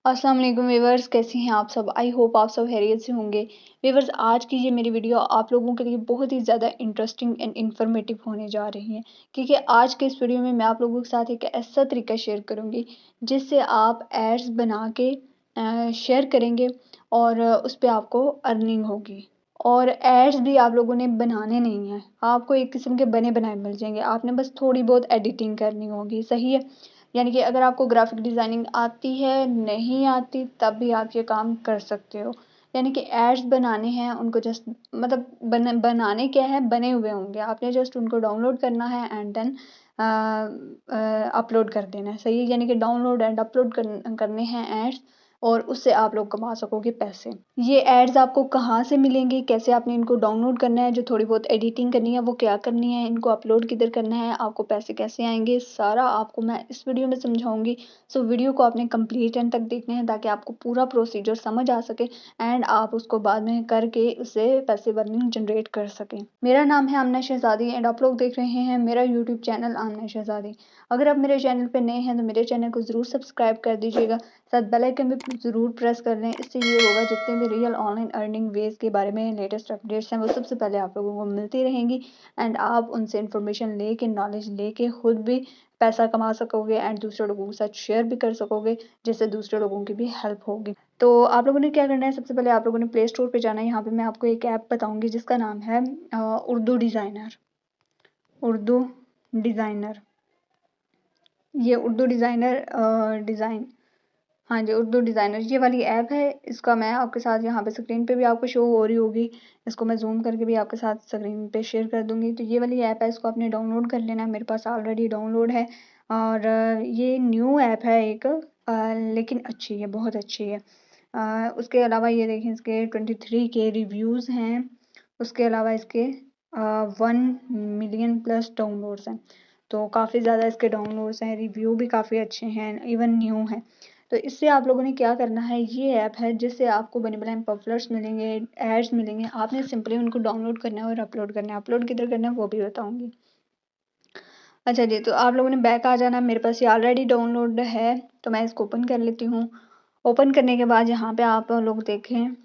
अस्सलाम वालेकुम व्यूअर्स, कैसे हैं आप सब। आई होप आप सब खैरियत से होंगे। व्यूअर्स, आज की ये मेरी वीडियो आप लोगों के लिए बहुत ही ज़्यादा इंटरेस्टिंग एंड इन्फॉर्मेटिव होने जा रही है, क्योंकि आज के इस वीडियो में मैं आप लोगों के साथ एक ऐसा तरीका शेयर करूंगी जिससे आप एड्स बना के शेयर करेंगे और उस पर आपको अर्निंग होगी। और एड्स भी आप लोगों ने बनाने नहीं हैं, आपको एक किस्म के बने बनाए मिल जाएंगे। आपने बस थोड़ी बहुत एडिटिंग करनी होगी, सही है। यानी कि अगर आपको ग्राफिक डिज़ाइनिंग आती है, नहीं आती, तब भी आप ये काम कर सकते हो। यानी कि एड्स बनाने हैं, उनको जस्ट मतलब बनाने क्या है, बने हुए होंगे, आपने जस्ट उनको डाउनलोड करना है एंड देन अपलोड कर देना है, सही है। यानी कि डाउनलोड एंड अपलोड करने हैं एड्स, और उससे आप लोग कमा सकोगे पैसे। ये एड्स आपको कहाँ से मिलेंगे, कैसे आपने इनको डाउनलोड करना है, जो थोड़ी बहुत एडिटिंग करनी है वो क्या करनी है, इनको अपलोड किधर करना है, आपको पैसे कैसे आएंगे, सारा आपको मैं इस वीडियो में समझाऊंगी। सो वीडियो को आपने कंप्लीट एंड तक देखना है ताकि आपको पूरा प्रोसीजर समझ आ सके एंड आप उसको बाद में करके उससे पैसे अर्निंग जनरेट कर सकें। मेरा नाम है आमना शहजादी एंड आप लोग देख रहे हैं मेरा यूट्यूब चैनल आमना शहजादी। अगर आप मेरे चैनल पर नए हैं तो मेरे चैनल को ज़रूर सब्सक्राइब कर दीजिएगा, साथ बेल आइकन भी ज़रूर प्रेस कर लें। इससे ये होगा जितने भी रियल ऑनलाइन अर्निंग वेज के बारे में लेटेस्ट अपडेट्स हैं वो सबसे पहले आप लोगों को मिलती रहेंगी एंड आप उनसे इन्फॉर्मेशन लेके, नॉलेज लेके खुद भी पैसा कमा सकोगे एंड दूसरे लोगों के साथ शेयर भी कर सकोगे, जिससे दूसरे लोगों की भी हेल्प होगी। तो आप लोगों ने क्या करना है, सबसे पहले आप लोगों ने प्ले स्टोर पे जाना है। यहाँ पे मैं आपको एक ऐप बताऊंगी जिसका नाम है उर्दू डिज़ाइनर। उर्दू डिज़ाइनर, ये उर्दू डिज़ाइनर डिज़ाइन, हाँ जी, उर्दू डिज़ाइनर ये वाली ऐप है। इसका मैं आपके साथ यहाँ पे स्क्रीन पे भी आपको शो हो रही होगी, इसको मैं जूम करके भी आपके साथ स्क्रीन पे शेयर कर दूंगी। तो ये वाली ऐप है, इसको आपने डाउनलोड कर लेना है। मेरे पास ऑलरेडी डाउनलोड है और ये न्यू ऐप है एक, लेकिन अच्छी है, बहुत अच्छी है। उसके अलावा ये देखें, इसके 23 के रिव्यूज़ हैं। उसके अलावा इसके 1 मिलियन प्लस डाउनलोड्स हैं। तो काफ़ी ज़्यादा इसके डाउनलोड्स हैं, रिव्यू भी काफ़ी अच्छे हैं, इवन न्यू हैं। तो इससे आप लोगों ने क्या करना है, ये ऐप है जिससे आपको बने बनाए पम्फलेट्स मिलेंगे, एड्स मिलेंगे। आपने सिंपली उनको डाउनलोड करना है और अपलोड करना है। अपलोड किधर करना है वो भी बताऊंगी। अच्छा जी, तो आप लोगों ने बैक आ जाना। मेरे पास ये ऑलरेडी डाउनलोड है, तो मैं इसको ओपन कर लेती हूँ। ओपन करने के बाद यहाँ पे आप लोग देखें,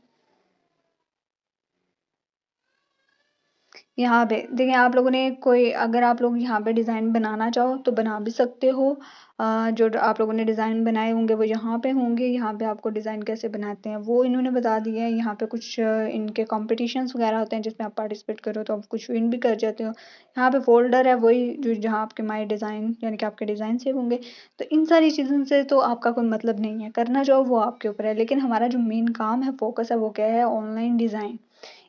यहाँ पे देखिए, आप लोगों ने कोई, अगर आप लोग यहाँ पे डिज़ाइन बनाना चाहो तो बना भी सकते हो। जो आप लोगों ने डिज़ाइन बनाए होंगे वो यहाँ पे होंगे। यहाँ पे आपको डिज़ाइन कैसे बनाते हैं वो इन्होंने बता दिया है। यहाँ पे कुछ इनके कॉम्पिटिशन्स वगैरह होते हैं जिसमें आप पार्टिसिपेट करो तो आप कुछ विन भी कर जाते हो। यहाँ पे फोल्डर है वही जो जहाँ आपके माई डिज़ाइन यानी कि आपके डिज़ाइन सेव होंगे। तो इन सारी चीज़ों से तो आपका कोई मतलब नहीं है, करना चाहो वो आपके ऊपर है। लेकिन हमारा जो मेन काम है, फोकस है, वो क्या है, ऑनलाइन डिज़ाइन।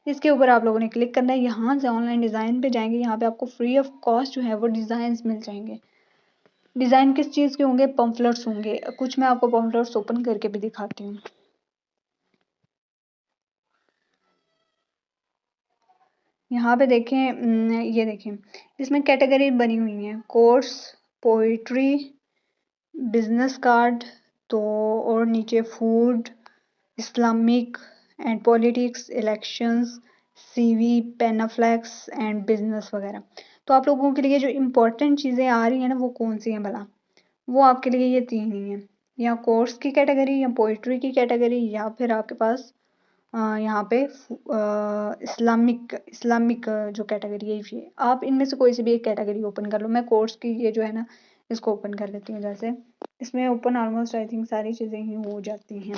इसके ऊपर आप लोगों ने क्लिक करना है। यहाँ से ऑनलाइन डिज़ाइन पे जाएंगे, यहाँ पे आपको फ्री ऑफ कॉस्ट जो है वो डिज़ाइंस मिल जाएंगे। डिज़ाइन किस चीज़ के होंगे, पम्फलेट्स होंगे। कुछ मैं आपको पम्फलेट्स ओपन करके भी दिखाती हूँ। यहाँ पे देखें, ये देखें, इसमें कैटेगरी बनी हुई है, कोर्स, पोइट्री, बिजनेस कार्ड, तो और नीचे food, Islamic and politics, elections, CV, panaflex and business वगैरह। तो आप लोगों के लिए जो इम्पोर्टेंट चीज़ें आ रही हैं ना, वो कौन सी हैं भला, वो आपके लिए ये तीन ही हैं। या कोर्स की कैटेगरी, या पोइट्री की कैटेगरी, या फिर आपके पास यहाँ पे इस्लामिक इस्लामिक जो कैटेगरी है ये। आप इनमें से कोई सी भी एक कैटेगरी ओपन कर लो। मैं कोर्स की ये जो है ना, इसको ओपन कर लेती हूँ। जैसे इसमें ओपन ऑलमोस्ट आई थिंक सारी चीज़ें ही हो जाती हैं,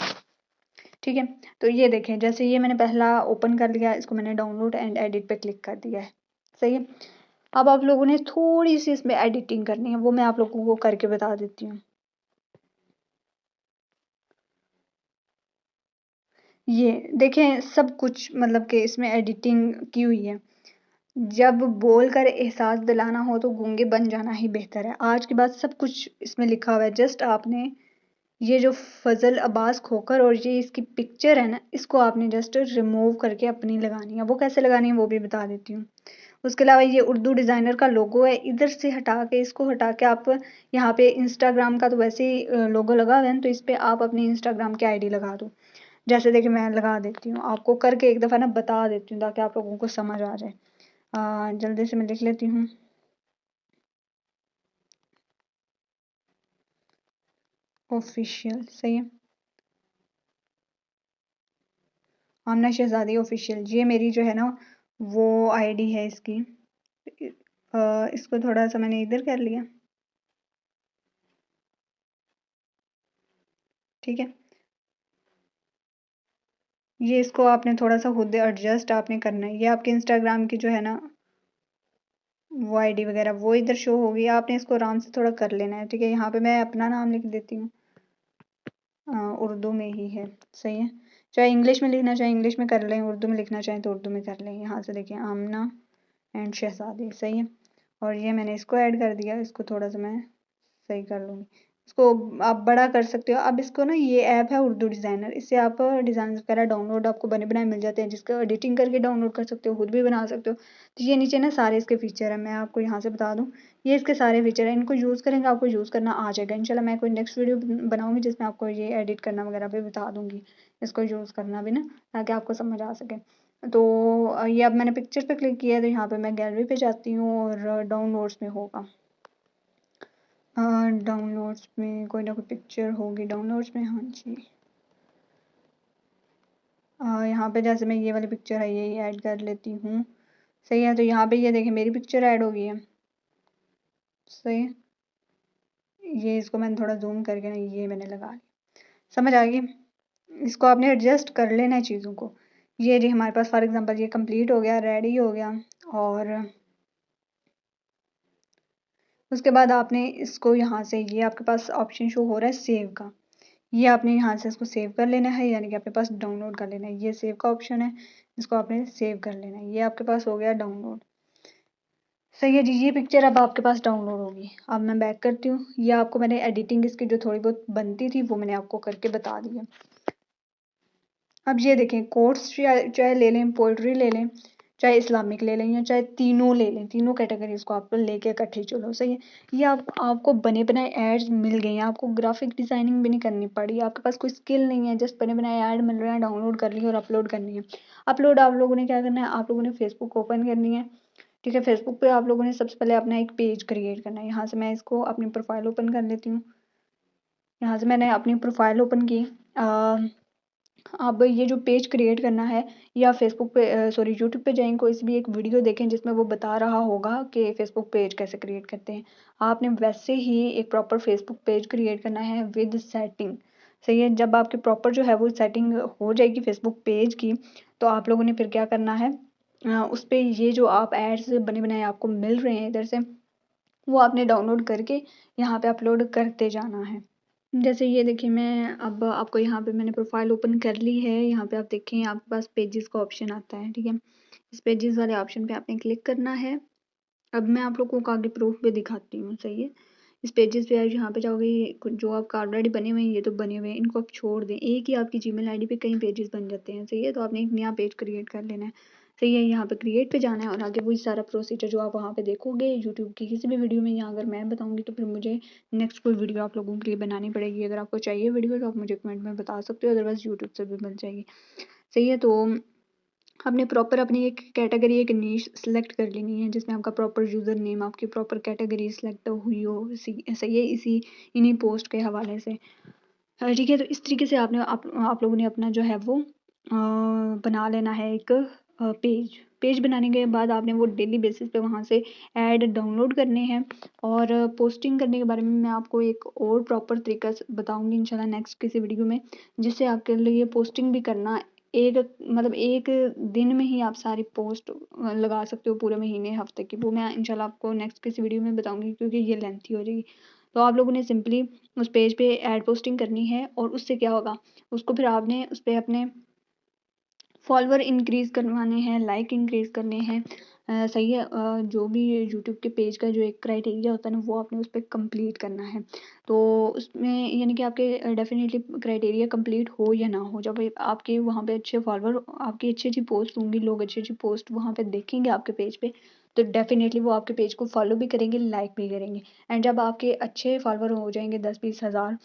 ठीक है। तो ये देखें, जैसे ये मैंने पहला ओपन कर लिया, इसको मैंने डाउनलोड एंड एडिट पे क्लिक कर दिया है, सही है। अब आप लोगों ने थोड़ी सी इसमें एडिटिंग करनी है, वो मैं आप लोगों को करके बता देती हूँ। ये देखें, सब कुछ मतलब कि इसमें एडिटिंग की हुई है। जब बोल कर एहसास दिलाना हो तो गूंगे बन जाना ही बेहतर है। आज के बाद सब कुछ इसमें लिखा हुआ है। जस्ट आपने ये जो फजल अब्बास खोकर और ये इसकी पिक्चर है ना, इसको आपने जस्ट रिमूव करके अपनी लगानी है। वो कैसे लगानी है वो भी बता देती हूँ। उसके अलावा ये उर्दू डिज़ाइनर का लोगो है, इधर से हटा के, इसको हटा के आप यहाँ पे इंस्टाग्राम का तो वैसे ही लोगो लगा हुआ है ना, तो इस पे आप अपनी इंस्टाग्राम की आईडी लगा दो। जैसे देखिए मैं लगा देती हूँ, आपको करके एक दफ़ा ना बता देती हूँ ताकि आप लोगों को समझ आ जाए। जल्दी से मैं लिख लेती हूँ, ऑफिशियल, सही है। आमना शहजादी ऑफिशियल, ये मेरी जो है ना वो आईडी है इसकी। इसको थोड़ा सा मैंने इधर कर लिया, ठीक है। ये इसको आपने थोड़ा सा खुद एडजस्ट आपने करना है। ये आपके इंस्टाग्राम की जो है ना वो आईडी वगैरह वो इधर शो होगी, आपने इसको आराम से थोड़ा कर लेना है, ठीक है। यहाँ पे मैं अपना नाम लिख देती हूँ, उर्दू में ही है, सही है। चाहे इंग्लिश में लिखना चाहे इंग्लिश में कर लें, उर्दू में लिखना चाहें तो उर्दू में कर लें। यहाँ से देखिए आमना एंड शहजादी, सही है। और ये मैंने इसको ऐड कर दिया, इसको थोड़ा सा मैं सही कर लूँगी। इसको आप बड़ा कर सकते हो। अब इसको ना, ये ऐप है उर्दू डिज़ाइनर, इससे आप डिज़ाइन वगैरह डाउनलोड आपको बने बनाए मिल जाते हैं, जिसको एडिटिंग करके डाउनलोड कर सकते हो, खुद भी बना सकते हो। तो ये नीचे ना सारे इसके फीचर हैं, मैं आपको यहाँ से बता दूँ। ये इसके सारे फीचर हैं, इनको यूज़ करेंगे आपको यूज़ करना आ जाएगा इंशाल्लाह। मैं कोई नेक्स्ट वीडियो बनाऊँगी जिसमें आपको ये एडिट करना वगैरह भी बता दूँगी, इसको यूज़ करना भी ना, ताकि आपको समझ आ सके। तो ये अब मैंने पिक्चर पे क्लिक किया है, तो यहाँ पे मैं गैलरी पे जाती हूँ और डाउनलोड्स में होगा। डाउनलोड्स में कोई ना कोई पिक्चर होगी डाउनलोड्स में, हाँ जी। यहाँ पे जैसे मैं ये वाली पिक्चर है ये ऐड कर लेती हूँ, सही है। तो यहाँ पे ये देखिए मेरी पिक्चर ऐड हो गई है, सही है। ये इसको मैंने थोड़ा जूम करके ना ये मैंने लगा लिया, समझ आ गई। इसको आपने एडजस्ट कर लेना है चीज़ों को। ये जी हमारे पास फॉर एग्जांपल ये कंप्लीट हो गया, रेडी हो गया। और उसके बाद आपने इसको यहाँ से, ये आपके पास ऑप्शन शो हो रहा है सेव का, ये आपने यहाँ से इसको सेव कर लेना है, यानी कि आपके पास डाउनलोड कर लेना है। ये सेव का ऑप्शन है, इसको आपने सेव कर लेना है। ये आपके पास हो गया डाउनलोड, सही है जी। ये पिक्चर अब आपके पास डाउनलोड होगी। अब मैं बैक करती हूँ। ये आपको मैंने एडिटिंग इसकी जो थोड़ी बहुत बनती थी वो मैंने आपको करके बता दी है। अब ये देखें, कोर्स चाहे ले लें, पोइट्री ले लें, चाहे इस्लामिक ले लें, या चाहे तीनों ले लें, तीनों कैटेगरीज को आप लेके इकट्ठे चलो, सही है। ये आपको बने बनाए एड्स मिल गए हैं, आपको ग्राफिक डिजाइनिंग भी नहीं करनी पड़ी, आपके पास कोई स्किल नहीं है, जस्ट बने बनाए ऐड मिल रहे हैं, डाउनलोड कर ली और अपलोड करनी है। अपलोड आप लोगों ने क्या करना है, आप लोगों ने फेसबुक ओपन करनी है, ठीक है। फेसबुक पे आप लोगों ने सबसे पहले अपना एक पेज क्रिएट करना है। यहाँ से मैं इसको अपनी प्रोफाइल ओपन कर लेती हूँ। यहाँ से मैंने अपनी प्रोफाइल ओपन की। अब ये जो पेज क्रिएट करना है, या फेसबुक पे सॉरी यूट्यूब पे जाएं, कोई सी भी एक वीडियो देखें जिसमें वो बता रहा होगा कि फेसबुक पेज कैसे क्रिएट करते हैं। आपने वैसे ही एक प्रॉपर फेसबुक पेज क्रिएट करना है विद सेटिंग, सही है। जब आपके प्रॉपर जो है वो सेटिंग हो जाएगी फेसबुक पेज की, तो आप लोगों ने फिर क्या करना है, उस पर ये जो आप एड्स बने बनाए आपको मिल रहे हैं इधर से, वो आपने डाउनलोड करके यहाँ पे अपलोड करते जाना है। जैसे ये देखिए, मैं अब आपको यहाँ पे मैंने प्रोफाइल ओपन कर ली है। यहाँ पे आप देखें आपके पास पेजेस का ऑप्शन आता है, ठीक है। इस पेजेस वाले ऑप्शन पे आपने क्लिक करना है। अब मैं आप लोगों को आगे प्रूफ भी दिखाती हूँ, सही है। इस पेजेस पे आप यहाँ पे जाओगे, जो आपका ऑलरेडी बने हुए हैं ये तो बने हुए हैं, इनको आप छोड़ दें। एक ही आपकी जीमेल आईडी पे कई पेजेस बन जाते हैं, सही है। तो आपने एक नया पेज क्रिएट कर लेना है, सही है। यहाँ पे क्रिएट पे जाना है और आगे वही सारा प्रोसीजर जो आप वहाँ पे देखोगे यूट्यूब की किसी भी वीडियो में, या अगर मैं बताऊँगी तो फिर मुझे नेक्स्ट कोई वीडियो आप लोगों के लिए बनानी पड़ेगी। अगर आपको चाहिए वीडियो तो आप मुझे कमेंट में बता सकते हो, अदरवाइज यूट्यूब से भी मिल जाएगी, सही है। तो आपने प्रॉपर अपनी एक कैटेगरी, एक नीश सेलेक्ट कर लेनी है, जिसमें आपका प्रॉपर यूज़र नेम, आपकी प्रॉपर कैटेगरी सेलेक्ट हुई हो, सही है, इसी इन्हीं पोस्ट के हवाले से, ठीक है। तो इस तरीके से आपने आप लोगों ने अपना जो है वो बना लेना है एक पेज। पेज बनाने के बाद आपने वो डेली बेसिस पे वहाँ से ऐड डाउनलोड करने हैं। और पोस्टिंग करने के बारे में मैं आपको एक और प्रॉपर तरीका बताऊंगी इंशाल्लाह नेक्स्ट किसी वीडियो में, जिससे आपके लिए पोस्टिंग भी करना एक, मतलब एक दिन में ही आप सारी पोस्ट लगा सकते हो, पूरे महीने हफ्ते की। वो मैं इंशाल्लाह आपको नेक्स्ट किसी वीडियो में बताऊंगी, क्योंकि ये लेंथी हो जाएगी। तो आप लोगों ने सिंपली उस पेज पे ऐड पोस्टिंग करनी है, और उससे क्या होगा, उसको फिर आपने उस पर अपने फॉलोअर इंक्रीज करवाने हैं, लाइक इंक्रीज करने हैं, सही है। जो भी यूट्यूब के पेज का जो एक क्राइटेरिया होता है ना, वो आपने उस पर कंप्लीट करना है। तो उसमें यानी कि आपके डेफिनेटली क्राइटेरिया कंप्लीट हो या ना हो, जब आपके वहाँ पे अच्छे फॉलोअर, आपकी अच्छी अच्छी पोस्ट होंगी, लोग अच्छी अच्छी पोस्ट वहाँ पे देखेंगे आपके पेज पे, तो डेफिनेटली वो आपके पेज को फॉलो भी करेंगे, लाइक भी करेंगे। एंड जब आपके अच्छे फॉलोअर हो जाएंगे 10-20 हज़ार,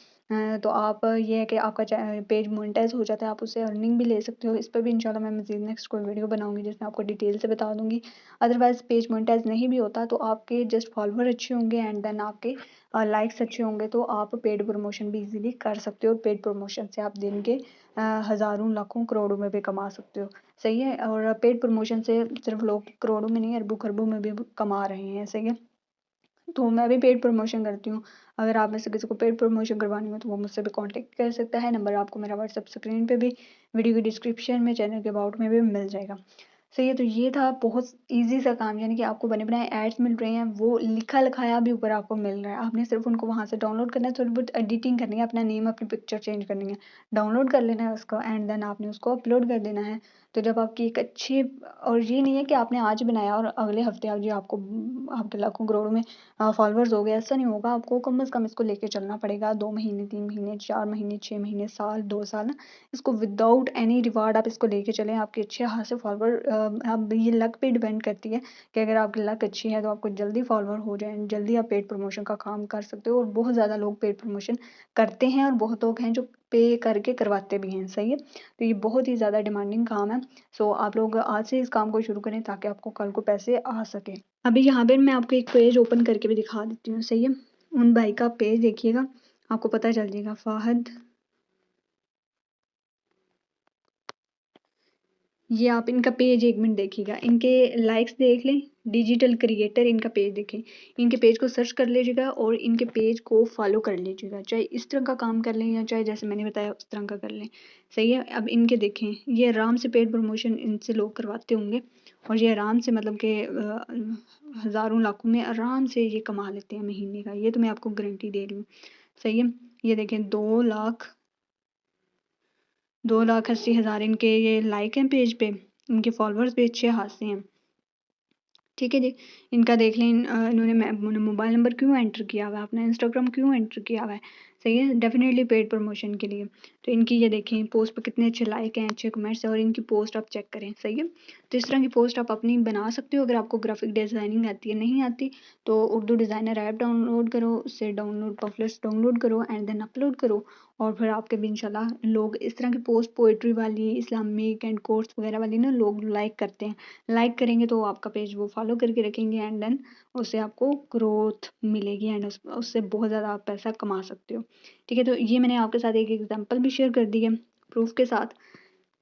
तो आप ये है कि आपका पेज मोनेटाइज हो जाता है, आप उससे अर्निंग भी ले सकते हो। इस पर भी इंशाल्लाह मैं मज़ीद नेक्स्ट कोई वीडियो बनाऊंगी जिसमें आपको डिटेल से बता दूंगी। अदरवाइज पेज मोनेटाइज नहीं भी होता तो आपके जस्ट फॉलोअर अच्छे होंगे, एंड देन आपके लाइक्स अच्छे होंगे तो आप पेड प्रमोशन भी इजीली कर सकते हो। पेड प्रमोशन से आप दिन के हज़ारों लाखों करोड़ों में भी कमा सकते हो। सही है। और पेड प्रमोशन से सिर्फ लोग करोड़ों में नहीं अरबों खरबों में भी कमा रहे हैं। सही है। तो मैं भी पेड प्रमोशन करती हूँ। अगर आप में से किसी को पेड प्रमोशन करवानी हो तो वो मुझसे भी कांटेक्ट कर सकता है। नंबर आपको मेरा व्हाट्सएप स्क्रीन पे भी, वीडियो की डिस्क्रिप्शन में, चैनल के अबाउट में भी मिल जाएगा। सही है। तो ये था बहुत ईजी सा काम, यानी कि आपको बने बनाए एड्स मिल रहे हैं, वो लिखा लिखाया भी ऊपर आपको मिल रहा है। आपने सिर्फ उनको वहाँ से डाउनलोड करना है, थोड़ी बहुत एडिटिंग करनी है, अपना नेम अपनी पिक्चर चेंज करनी है, डाउनलोड कर लेना है उसको एंड देन आपने उसको अपलोड कर देना है। तो जब आपकी एक अच्छी, और ये नहीं है कि आपने आज बनाया और अगले हफ्ते आज आपको आपके लाखों करोड़ों में फॉलोअर्स हो गए, ऐसा नहीं होगा। आपको कम से कम इसको लेके चलना पड़ेगा 2 महीने, 3 महीने, 4 महीने, 6 महीने, साल, 2 साल ना। इसको विदाउट एनी रिवार्ड आप इसको लेके चलें, आपके अच्छे खासे फॉलोअर, अब ये लक पे डिपेंड करती है कि अगर आपकी लक अच्छी है तो आपको जल्दी फॉलोअर हो जाए, जल्दी आप पेड प्रमोशन का काम कर सकते हो। और बहुत ज़्यादा लोग पेड प्रमोशन करते हैं और बहुत लोग हैं जो पे करके करवाते भी हैं। सही है। तो ये बहुत ही ज़्यादा डिमांडिंग काम है। सो आप लोग आज से इस काम को शुरू करें ताकि आपको कल को पैसे आ सके। अभी यहाँ पे मैं आपको एक पेज ओपन करके भी दिखा देती हूँ। सही है। उन भाई का पेज देखिएगा, आपको पता चल जाएगा। फाहद, ये आप इनका पेज 1 मिनट देखिएगा, इनके लाइक्स देख लें, डिजिटल क्रिएटर इनका पेज देखें, इनके पेज को सर्च कर लीजिएगा और इनके पेज को फॉलो कर लीजिएगा। चाहे इस तरह का काम कर लें या चाहे जैसे मैंने बताया उस तरह का कर लें। सही है। अब इनके देखें, ये आराम से पेड प्रमोशन इनसे लोग करवाते होंगे और ये आराम से मतलब कि हज़ारों लाखों में आराम से ये कमा लेते हैं महीने का। ये तो मैं आपको गारंटी दे रही हूँ। सही है। ये देखें, 2,80,000 इनके ये लाइक हैं पेज पे, इनके फॉलोअर्स भी अच्छे खासे हैं। ठीक है जी। इनका देख लें, इन्होंने मोबाइल नंबर क्यों एंटर किया हुआ है, अपना इंस्टाग्राम क्यों एंटर किया हुआ है। सही है। डेफिनेटली पेड प्रमोशन के लिए। तो इनकी ये देखें पोस्ट पर कितने अच्छे लाइक हैं, अच्छे कमेंट्स हैं और इनकी पोस्ट आप चेक करें। सही है। तो इस तरह की पोस्ट आप अपनी बना सकते हो। अगर आपको ग्राफिक डिज़ाइनिंग आती है, नहीं आती तो उर्दू डिज़ाइनर ऐप डाउनलोड करो, उससे पॉपुलर्स डाउनलोड करो एंड देन अपलोड करो और फिर आपके भी इंशाल्लाह लोग इस तरह की पोस्ट, पोइट्री वाली, इस्लामिक एंड कोर्स वगैरह वाली ना लोग लाइक करते हैं। लाइक करेंगे तो आपका पेज वो फॉलो करके रखेंगे एंड देन उससे आपको ग्रोथ मिलेगी एंड उससे बहुत ज़्यादा आप पैसा कमा सकते हो। ठीक है। तो ये मैंने आपके साथ एक एग्जांपल भी शेयर कर दी है प्रूफ के साथ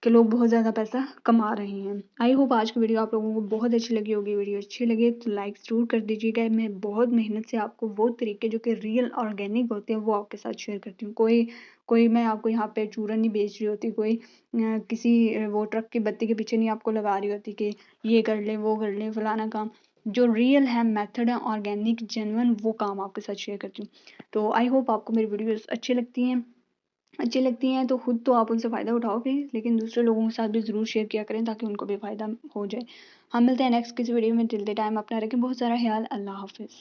कि लोग बहुत ज़्यादा पैसा कमा रहे हैं। आई होप आज की वीडियो आप लोगों को बहुत अच्छी लगी होगी। वीडियो अच्छी लगे तो लाइक ज़रूर कर दीजिएगा। मैं बहुत मेहनत से आपको वो तरीके जो कि रियल ऑर्गेनिक होते हैं वो आपके साथ शेयर करती हूँ। कोई कोई मैं आपको यहाँ पे चूरन नहीं बेच रही होती, कोई किसी वो ट्रक की बत्ती के पीछे नहीं आपको लगा रही होती कि ये कर लें वो कर लें फलाना काम। जो रियल है, मेथड है, ऑर्गेनिक जेन्युइन, वो काम आपके साथ शेयर करती हूँ। तो आई होप आपको मेरी वीडियोस अच्छी लगती हैं तो खुद तो आप उनसे फ़ायदा उठाओगे, लेकिन दूसरे लोगों के साथ भी ज़रूर शेयर किया करें ताकि उनको भी फ़ायदा हो जाए। हम मिलते हैं नेक्स्ट किसी वीडियो में। टिल द टाइम अपना रखें बहुत सारा ख्याल। अल्लाह हाफिज़।